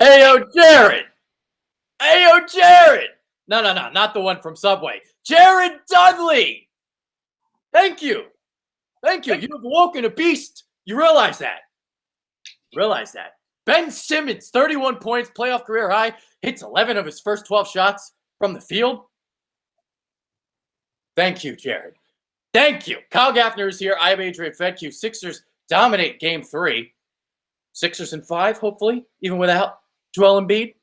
Ayo, Jared. Ayo, Jared. No, not the one from Subway. Jared Dudley. Thank you. Thank you. You've awoken a beast. You realize that. Ben Simmons, 31 points, playoff career high, hits 11 of his first 12 shots from the field. Thank you, Jared. Thank you. Kyle Gaffner is here. I am Adrian Fedke. Sixers dominate game 3. Sixers in 5, hopefully, even without Joel Embiid.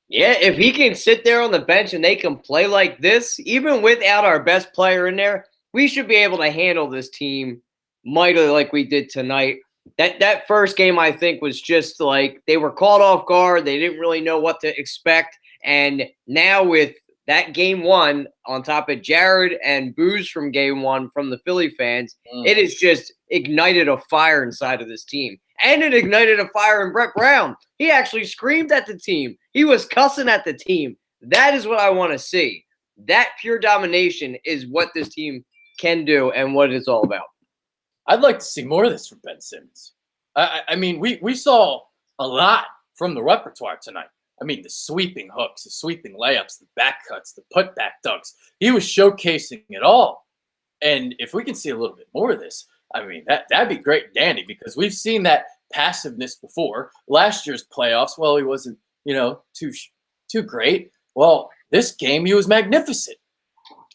Yeah, if he can sit there on the bench and they can play like this, even without our best player in there, we should be able to handle this team mightily like we did tonight. That first game, I think, was just like they were caught off guard. They didn't really know what to expect. And now with that game 1 on top of Jared and Booze from game 1 from the Philly fans, it has just ignited a fire inside of this team. And it ignited a fire in Brett Brown. He actually screamed at the team. He was cussing at the team. That is what I want to see. That pure domination is what this team can do and what it's all about. I'd like to see more of this from Ben Simmons. I mean, we saw a lot from the repertoire tonight. I mean, the sweeping hooks, the sweeping layups, the back cuts, the putback dunks. He was showcasing it all. And if we can see a little bit more of this, I mean, that'd be great and dandy because we've seen that passiveness before. Last year's playoffs, well, he wasn't, too great. Well, this game, he was magnificent.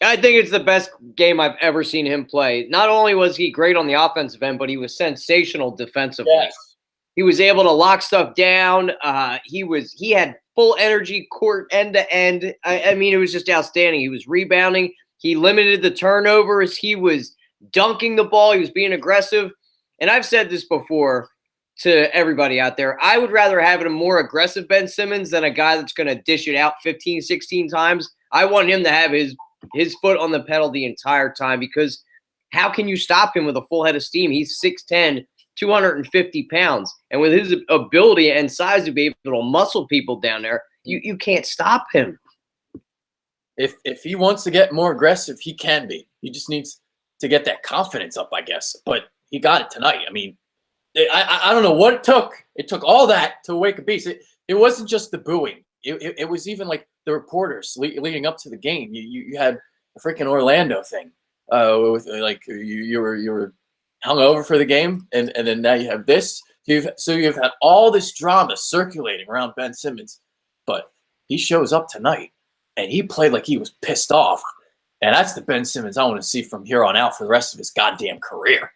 I think it's the best game I've ever seen him play. Not only was he great on the offensive end, but he was sensational defensively. Yes. He was able to lock stuff down. He had full energy court end to end. I mean, it was just outstanding. He was rebounding. He limited the turnovers. He was dunking the ball. He was being aggressive. And I've said this before to everybody out there. I would rather have a more aggressive Ben Simmons than a guy that's going to dish it out 15, 16 times. I want him to have his foot on the pedal the entire time because how can you stop him with a full head of steam? He's 6'10", 250 pounds. And with his ability and size to be able to muscle people down there, you can't stop him. If he wants to get more aggressive, he can be. He just needs to get that confidence up, I guess. But he got it tonight. I mean, I don't know what it took. It took all that to wake a beast. It wasn't just the booing. It was even like the reporters leading up to the game. You had a freaking Orlando thing. With like you were hungover for the game, and then now you have this. You've had all this drama circulating around Ben Simmons, but he shows up tonight and he played like he was pissed off. And that's the Ben Simmons I want to see from here on out for the rest of his goddamn career.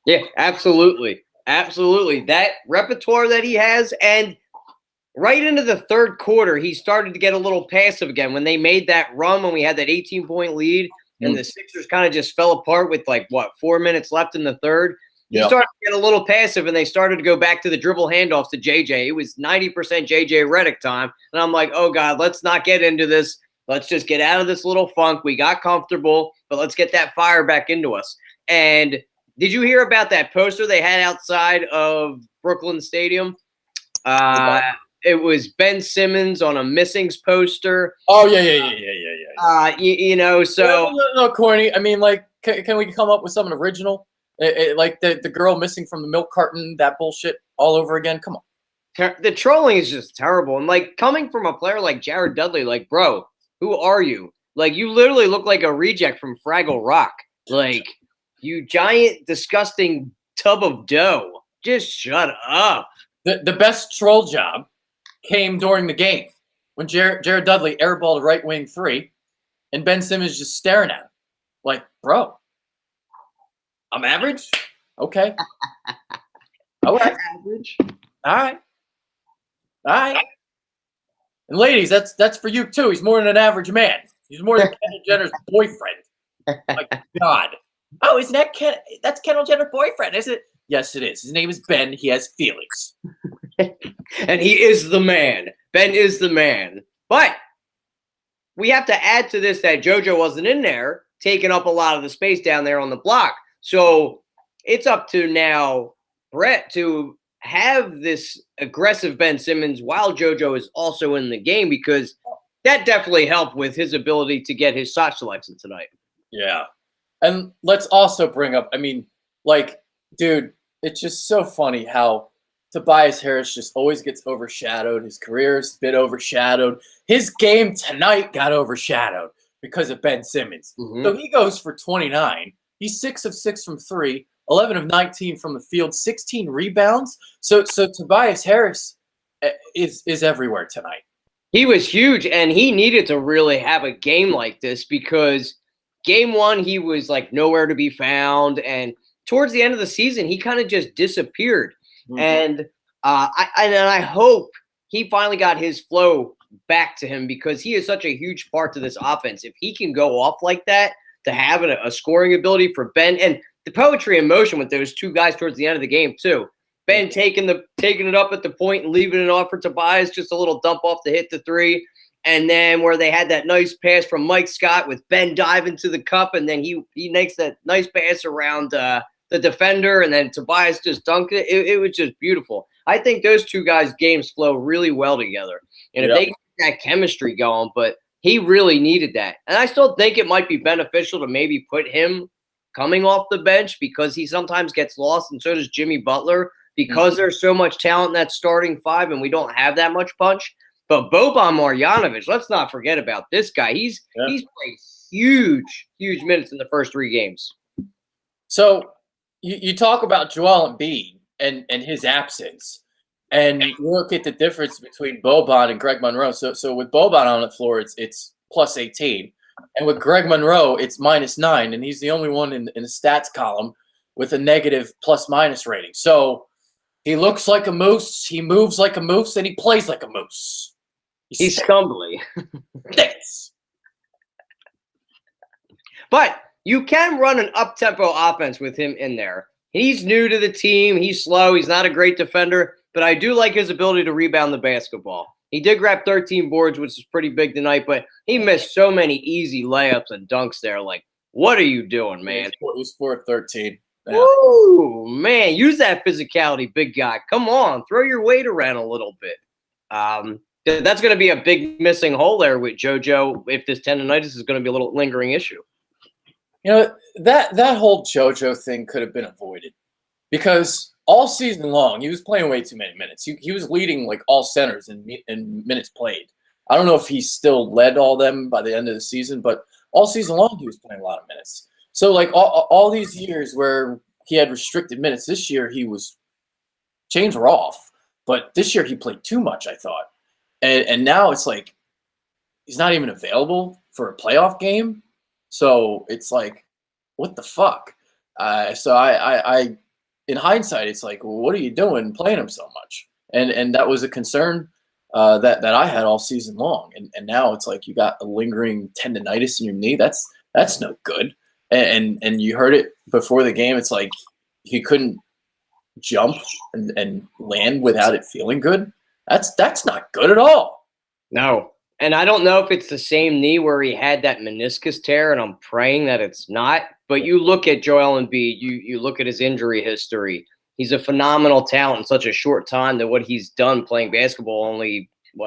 Yeah, absolutely. Absolutely. That repertoire that he has, and right into the third quarter, he started to get a little passive again. When they made that run, when we had that 18-point lead, and the Sixers kind of just fell apart with 4 minutes left in the third, he started to get a little passive, and they started to go back to the dribble handoffs to JJ. It was 90% JJ Redick time, and I'm like, oh, God, let's not get into this. Let's just get out of this little funk. We got comfortable, but let's get that fire back into us. And did you hear about that poster they had outside of Brooklyn Stadium? It was Ben Simmons on a Missings poster. Oh, yeah. So a little corny. I mean, can we come up with something original? Like the girl missing from the milk carton, that bullshit all over again? Come on. The trolling is just terrible. And coming from a player like Jared Dudley, bro, who are you? You literally look like a reject from Fraggle Rock. You giant, disgusting tub of dough. Just shut up. The best troll job came during the game when Jared Dudley airballed a right wing 3 and Ben Simmons just staring at him. Bro, I'm average? Okay. All right. Average. All right. And ladies, that's for you too. He's more than an average man. He's more than Kendall Jenner's boyfriend. My God. Oh, isn't that's Kendall Jenner's boyfriend, is it? Yes, it is. His name is Ben. He has feelings. And he is the man. Ben is the man. But we have to add to this that JoJo wasn't in there, taking up a lot of the space down there on the block. So it's up to now Brett to have this aggressive Ben Simmons while JoJo is also in the game, because that definitely helped with his ability to get his shot selection tonight. Yeah. And let's also bring up, dude, it's just so funny how Tobias Harris just always gets overshadowed. His career's been overshadowed. His game tonight got overshadowed because of Ben Simmons. Mhm. So he goes for 29. He's 6 of 6 from 3, 11 of 19 from the field, 16 rebounds. So Tobias Harris is everywhere tonight. He was huge, and he needed to really have a game like this because game one, he was like nowhere to be found. And towards the end of the season, he kind of just disappeared. Mhm. And I hope he finally got his flow back to him because he is such a huge part to this offense. If he can go off like that, to have a scoring ability for Ben, and the poetry in motion with those two guys towards the end of the game too. Ben taking it up at the point and leaving it off for Tobias, just a little dump off to hit the three. And then where they had that nice pass from Mike Scott with Ben diving to the cup, and then he makes that nice pass around the defender, and then Tobias just dunked it. It was just beautiful. I think those two guys' games flow really well together. And if they get that chemistry going, but he really needed that. And I still think it might be beneficial to maybe put him coming off the bench because he sometimes gets lost, and so does Jimmy Butler. Because there's so much talent in that starting five and we don't have that much punch. But Boban Marjanovic, let's not forget about this guy. He's played huge minutes in the first 3 games. So you talk about Joel Embiid and his absence, and you look at the difference between Boban and Greg Monroe. So with Boban on the floor, it's plus 18. And with Greg Monroe, it's -9. And he's the only one in the stats column with a negative plus-minus rating. So he looks like a moose, he moves like a moose, and he plays like a moose. He's stumbly. Thanks. But you can run an up-tempo offense with him in there. He's new to the team. He's slow. He's not a great defender, but I do like his ability to rebound the basketball. He did grab 13 boards, which is pretty big tonight, but he missed so many easy layups and dunks there. Like, what are you doing, man? He was 4 of 13. Yeah. Ooh, man, use that physicality, big guy. Come on, throw your weight around a little bit. That's going to be a big missing hole there with JoJo if this tendonitis is going to be a little lingering issue. You know, that whole JoJo thing could have been avoided because all season long he was playing way too many minutes. He was leading like all centers in minutes played. I don't know if he still led all them by the end of the season, but all season long he was playing a lot of minutes. So, like, all these years where he had restricted minutes, this year he was – chains were off. But this year he played too much, I thought. And now it's like he's not even available for a playoff game. So it's like, what the fuck? So I in hindsight, it's like, well, what are you doing playing him so much? And that was a concern that I had all season long. And now it's like you got a lingering tendonitis in your knee. That's no good. And you heard it before the game. It's like he couldn't jump and land without it feeling good. That's not good at all. No. And I don't know if it's the same knee where he had that meniscus tear, and I'm praying that it's not. But you look at Joel Embiid, you look at his injury history. He's a phenomenal talent in such a short time that what he's done playing basketball,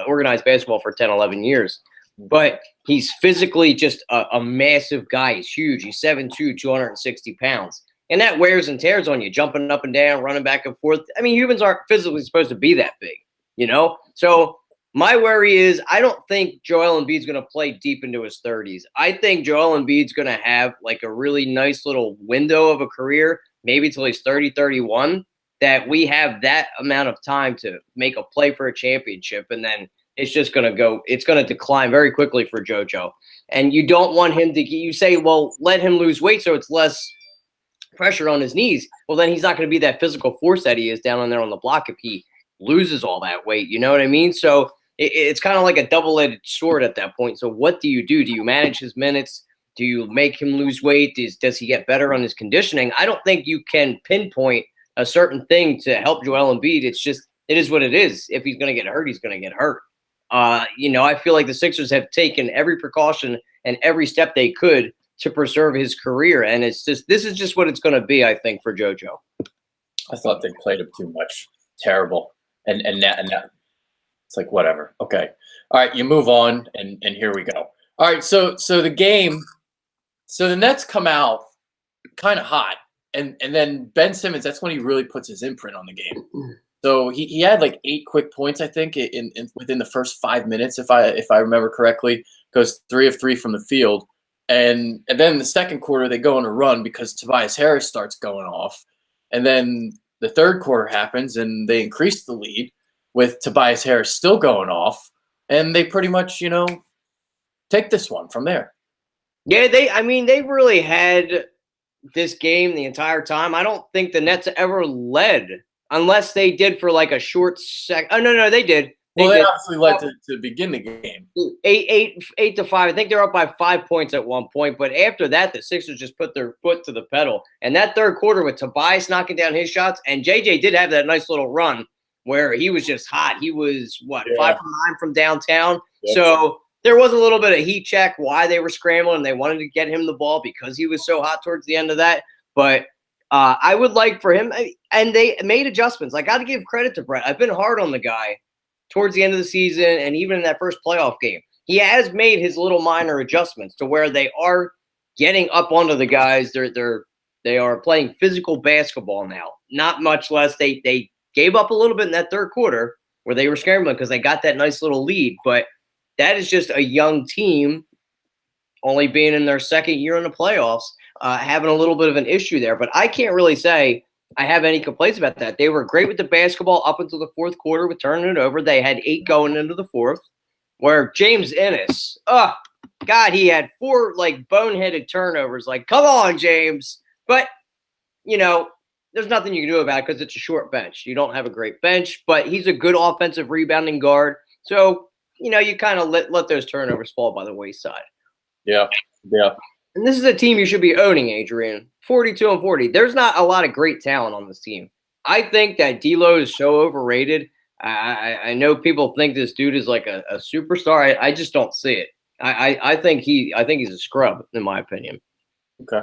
organized basketball for 10, 11 years. But he's physically just a massive guy. He's huge. He's 7'2", 260 pounds. And that wears and tears on you, jumping up and down, running back and forth. I mean, humans aren't physically supposed to be that big, you know? So my worry is I don't think Joel Embiid's going to play deep into his 30s. I think Joel Embiid's going to have like a really nice little window of a career, maybe till he's 30, 31, that we have that amount of time to make a play for a championship. And then it's just going to decline very quickly for JoJo. And you don't want him to, you say, well, let him lose weight so it's less pressure on his knees. Well, then he's not going to be that physical force that he is down on there on the block if he loses all that weight. You know what I mean? So it's kind of like a double-edged sword at that point. So what do you do? Do you manage his minutes? Do you make him lose weight? Does he get better on his conditioning? I don't think you can pinpoint a certain thing to help Joel Embiid. It's just, it is what it is. If he's going to get hurt, he's going to get hurt. I feel like the Sixers have taken every precaution and every step they could to preserve his career. And this is just what it's going to be, I think, for JoJo. I thought they played him too much. Terrible. And now it's like, whatever. Okay. All right. You move on and here we go. All right. So the game, so the Nets come out kind of hot and then Ben Simmons, that's when he really puts his imprint on the game. So he had like 8 quick points, I think, in within the first 5 minutes, if I remember correctly. Goes 3 of 3 from the field, and then in the second quarter they go on a run because Tobias Harris starts going off, and then the third quarter happens and they increase the lead with Tobias Harris still going off, and they pretty much take this one from there. Yeah, they really had this game the entire time. I don't think the Nets ever led unless they did for like a short sec. Oh no, they did. They obviously led to begin the game. 8-5. I think they're up by 5 points at one point, but after that, the Sixers just put their foot to the pedal. And that third quarter with Tobias knocking down his shots, and JJ did have that nice little run where he was just hot. He was 5 from 9 from downtown. Yep. So there was a little bit of heat check why they were scrambling and they wanted to get him the ball because he was so hot towards the end of that. But I would like for him, and they made adjustments. I got to give credit to Brett. I've been hard on the guy towards the end of the season and even in that first playoff game. He has made his little minor adjustments to where they are getting up onto the guys. They are playing physical basketball now. Not much less. They gave up a little bit in that third quarter where they were scrambling because they got that nice little lead. But that is just a young team only being in their second year in the playoffs, having a little bit of an issue there. But I can't really say I have any complaints about that. They were great with the basketball up until the fourth quarter with turning it over. They had 8 going into the fourth, where James Ennis, God, he had 4 like boneheaded turnovers. Like, come on, James. But, there's nothing you can do about it because it's a short bench. You don't have a great bench, but he's a good offensive rebounding guard. So, you kind of let those turnovers fall by the wayside. Yeah. And this is a team you should be owning, Adrian. 42-40. There's not a lot of great talent on this team. I think that D'Lo is so overrated. I know people think this dude is like a superstar. I just don't see it. I think he's a scrub, in my opinion. Okay.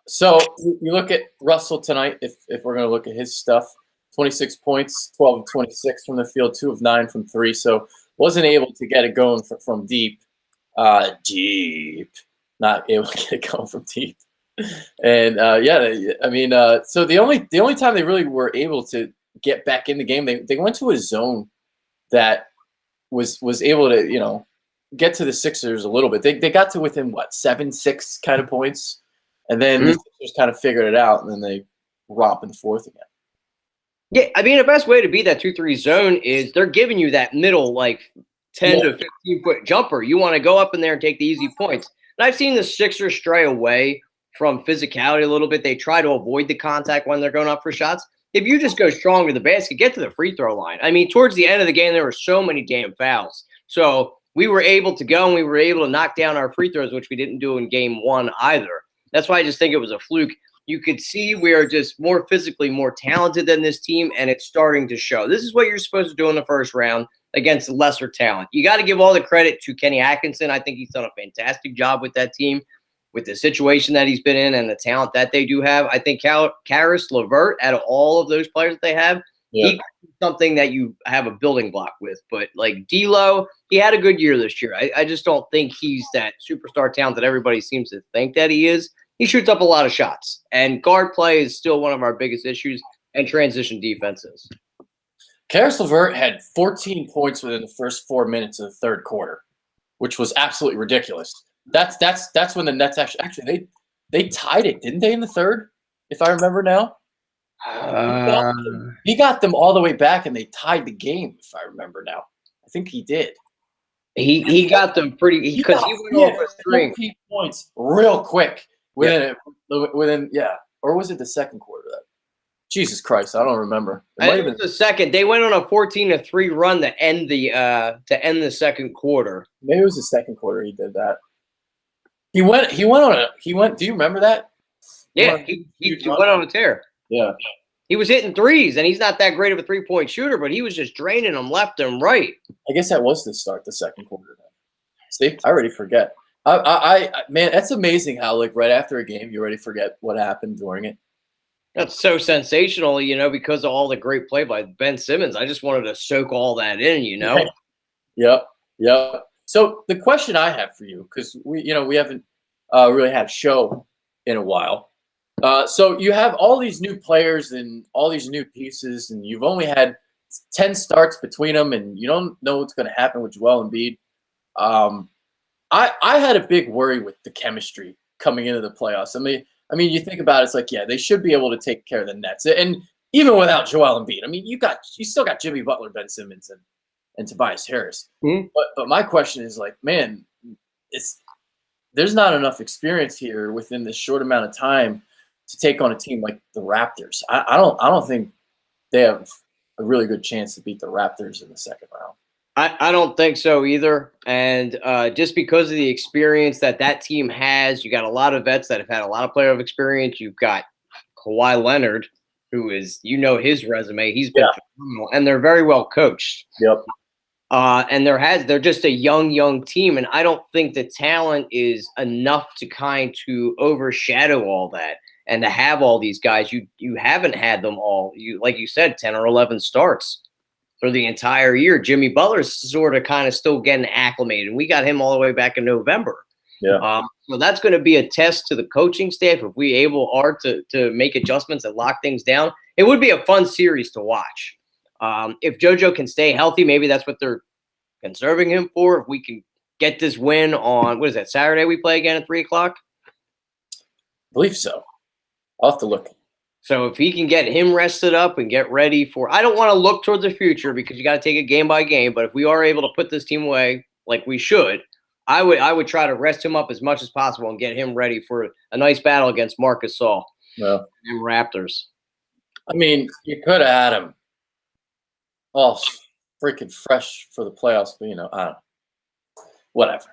So you look at Russell tonight, if we're going to look at his stuff, 26 points, 12 of 26 from the field, 2 of 9 from 3. So wasn't able to get it going from deep. Not able to get it going from deep. And so the only time they really were able to get back in the game, they went to a zone that was able to get to the Sixers a little bit. They got to within 7-6 kind of points, and then the Sixers kind of figured it out, and then they romp in the fourth again. Yeah, the best way to beat that 2-3 zone is they're giving you that middle 10 to 15 foot jumper. You want to go up in there and take the easy points. And I've seen the Sixers stray away from physicality a little bit. They try to avoid the contact when they're going up for shots. If you just go strong to the basket, get to the free throw line. Towards the end of the game, there were so many damn fouls. So we were able to go and we were able to knock down our free throws, which we didn't do in game 1 either. That's why I just think it was a fluke. You could see we are just more physically more talented than this team, and it's starting to show. This is what you're supposed to do in the first round against lesser talent. You got to give all the credit to Kenny Atkinson. I think he's done a fantastic job with that team, with the situation that he's been in and the talent that they do have. I think Karis LeVert, out of all of those players that they have, he something that you have a building block with. But like D'Lo, he had a good year this year. I just don't think he's that superstar talent that everybody seems to think that he is. He shoots up a lot of shots, and guard play is still one of our biggest issues, and transition defenses. Karis LeVert had 14 points within the first 4 minutes of the third quarter, which was absolutely ridiculous. That's when the Nets actually they tied it, didn't they, in the third? If I remember now, he got them all the way back, and they tied the game. If I remember now, I think he did. He got them pretty because he went over 14 points real quick within or was it the second quarter? Jesus Christ, I don't remember. It was the second. They went on a 14-3 run to end the second quarter. Maybe it was the second quarter he did that. He went. Do you remember that? Yeah, he went on a tear. Yeah. He was hitting threes, and he's not that great of a three-point shooter, but he was just draining them left and right. I guess that was the start, the second quarter. See, I already forget. Man, that's amazing how right after a game you already forget what happened during it. That's so sensational, because of all the great play by Ben Simmons. I just wanted to soak all that in, Yep. So the question I have for you, because we haven't really had a show in a while. So you have all these new players and all these new pieces, and you've only had 10 starts between them, and you don't know what's going to happen with Joel Embiid. Um, I had a big worry with the chemistry coming into the playoffs. I mean, you think about it, it's like, yeah, they should be able to take care of the Nets, and even without Joel Embiid, I mean, you still got Jimmy Butler, Ben Simmons, and Tobias Harris. Mhm. But my question is like, man, there's not enough experience here within this short amount of time to take on a team like the Raptors. I don't think they have a really good chance to beat the Raptors in the second round. I don't think so either. And just because of the experience that team has, you got a lot of vets that have had a lot of playoff experience. You've got Kawhi Leonard, who is, his resume. He's been phenomenal, and they're very well coached. Yep. And they're just a young team, and I don't think the talent is enough to overshadow all that and to have all these guys. You haven't had them all. Like you said, 10 or 11 starts for the entire year. Jimmy Butler's sort of kind of still getting acclimated, and we got him all the way back in November. Yeah. So that's going to be a test to the coaching staff if we are to make adjustments and lock things down. It would be a fun series to watch. If JoJo can stay healthy, maybe that's what they're conserving him for. If we can get this win on, what is that, Saturday we play again at 3 o'clock? I believe so. I'll have to look. So if he can get him rested up and get ready for – I don't want to look towards the future because you got to take it game by game, but if we are able to put this team away like we should, I would try to rest him up as much as possible and get him ready for a nice battle against Marc Gasol and Raptors. I mean, you could have had him all freaking fresh for the playoffs, but, I don't know. Whatever.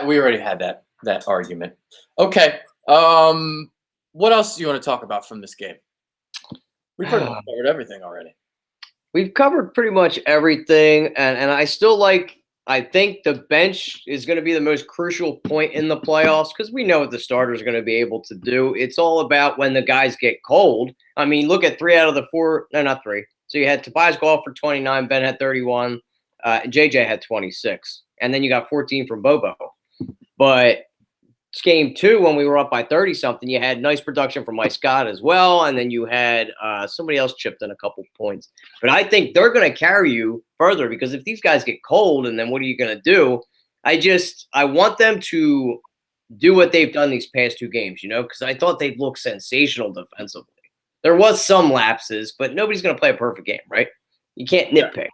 We already had that argument. Okay. What else do you want to talk about from this game? We pretty much covered everything already. We've covered pretty much everything, and I think the bench is going to be the most crucial point in the playoffs because we know what the starters are going to be able to do. It's all about when the guys get cold. I mean, look at 3 out of the 4 – no, not 3. So you had Tobias go off for 29, Ben had 31, and JJ had 26. And then you got 14 from Bobo. But it's game 2 when we were up by 30-something. You had nice production from Mike Scott as well, and then you had somebody else chipped in a couple points. But I think they're going to carry you further because if these guys get cold, and then what are you going to do? I want them to do what they've done these past 2 games, because I thought they'd look sensational defensively. There was some lapses, but nobody's going to play a perfect game, right? You can't nitpick.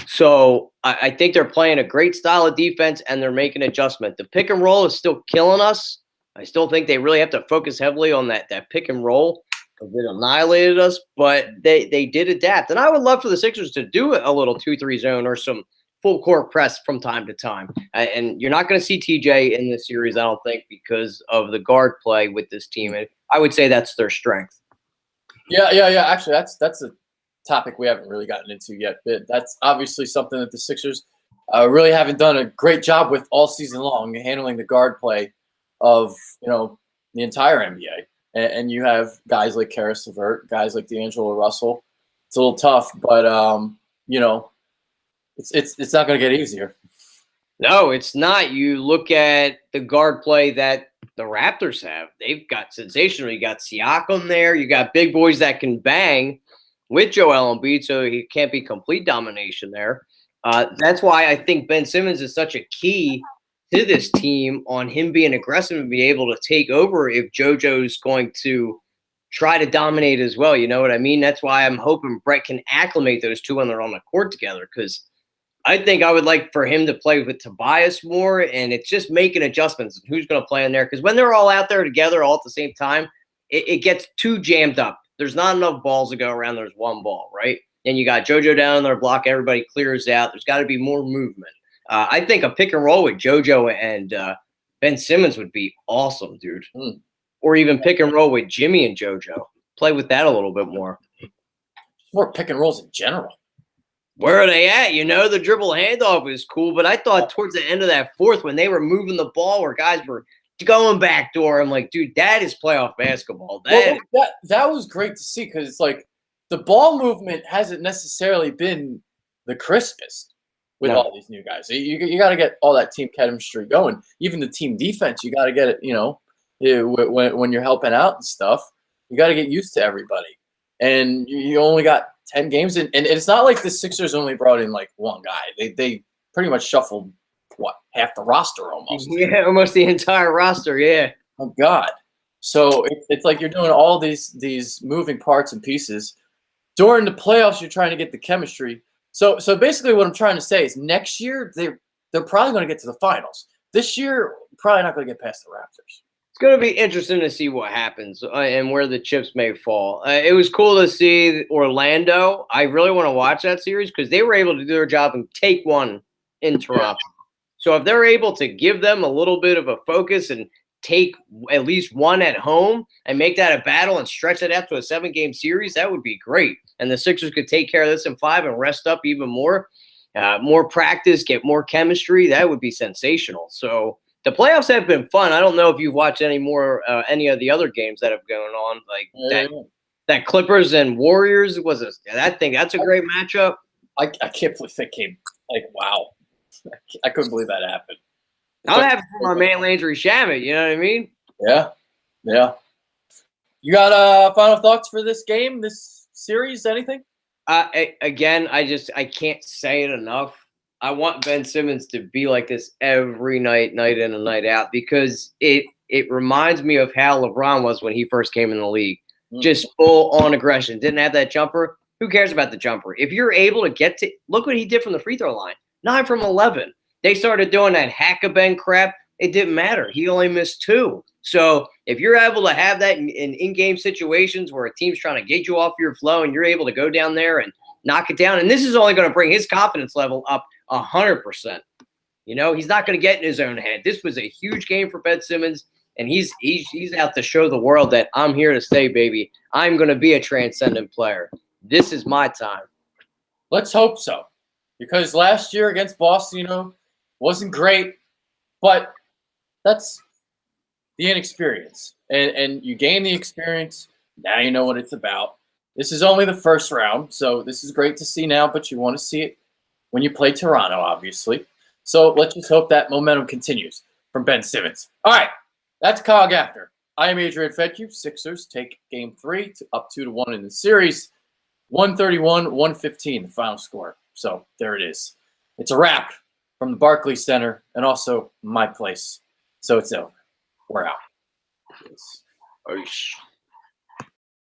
So I think they're playing a great style of defense, and they're making adjustment. The pick and roll is still killing us. I still think they really have to focus heavily on that pick and roll because it annihilated us, but they did adapt. And I would love for the Sixers to do a little 2-3 zone or some full court press from time to time. And you're not going to see TJ in this series, I don't think, because of the guard play with this team. And I would say that's their strength. Yeah. Actually, that's a topic we haven't really gotten into yet. But that's obviously something that the Sixers really haven't done a great job with all season long, handling the guard play of the entire NBA. And you have guys like Karis LeVert, guys like D'Angelo Russell. It's a little tough, but it's not going to get easier. No, it's not. You look at the guard play that the Raptors have. They've got sensational. You got Siakam there. You got big boys that can bang with Joel Embiid, so he can't be complete domination there. That's why I think Ben Simmons is such a key to this team on him being aggressive and be able to take over if JoJo's going to try to dominate as well. You know what I mean? That's why I'm hoping Brett can acclimate those two when they're on the court together because I think I would like for him to play with Tobias more, and it's just making adjustments. Who's going to play in there? Because when they're all out there together all at the same time, it gets too jammed up. There's not enough balls to go around. There's one ball, right? And you got JoJo down in their block. Everybody clears out. There's got to be more movement. I think a pick and roll with JoJo and Ben Simmons would be awesome, dude. Or even pick and roll with Jimmy and JoJo. Play with that a little bit more. More pick and rolls in general. Where are they at? The dribble handoff is cool, but I thought towards the end of that fourth when they were moving the ball where guys were going backdoor, I'm like, dude, that is playoff basketball. That was great to see because it's like the ball movement hasn't necessarily been the crispest with all these new guys. You got to get all that team chemistry going. Even the team defense, you got to get it, when you're helping out and stuff, you got to get used to everybody. And you only got 10 games, and it's not like the Sixers only brought in like one guy. They pretty much shuffled half the roster almost. Yeah, almost the entire roster. Yeah. Oh God. So it's like you're doing all these moving parts and pieces. During the playoffs, you're trying to get the chemistry. So basically, what I'm trying to say is next year they're probably going to get to the finals. This year, probably not going to get past the Raptors. It's going to be interesting to see what happens and where the chips may fall. It was cool to see Orlando. I really want to watch that series because they were able to do their job and take one in Toronto. So if they're able to give them a little bit of a focus and take at least one at home and make that a battle and stretch it out to a 7-game series, that would be great. And the Sixers could take care of this in 5 and rest up even more. More practice, get more chemistry. That would be sensational. So the playoffs have been fun. I don't know if you've watched any of the other games that have gone on, like that Clippers and Warriors that's a great matchup. I can't believe that came. Like, wow. I couldn't believe that happened. I'm happy for my man Landry Shamet. You know what I mean? Yeah. You got final thoughts for this game, this series? Anything? Again, I can't say it enough. I want Ben Simmons to be like this every night, night in and night out, because it reminds me of how LeBron was when he first came in the league. Just full on aggression. Didn't have that jumper. Who cares about the jumper? If you're able to look what he did from the free throw line. 9 from 11. They started doing that hack-a-bend crap. It didn't matter. He only missed 2. So if you're able to have that in game situations where a team's trying to get you off your flow and you're able to go down there and knock it down, and this is only going to bring his confidence level up 100%. You know, he's not going to get in his own head. This was a huge game for Ben Simmons, and he's out to show the world that I'm here to stay, baby. I'm going to be a transcendent player. This is my time. Let's hope so. Because last year against Boston, wasn't great, but that's the inexperience. And you gain the experience. Now you know what it's about. This is only the first round, so this is great to see now, but you want to see it when you play Toronto, obviously. So let's just hope that momentum continues from Ben Simmons. All right, that's COG After. I am Adrian Fedke. Sixers take Game 3 up 2-1 in the series. 131-115, the final score. So there it is. It's a wrap from the Barclays Center and also my place. So it's over. We're out. Peace.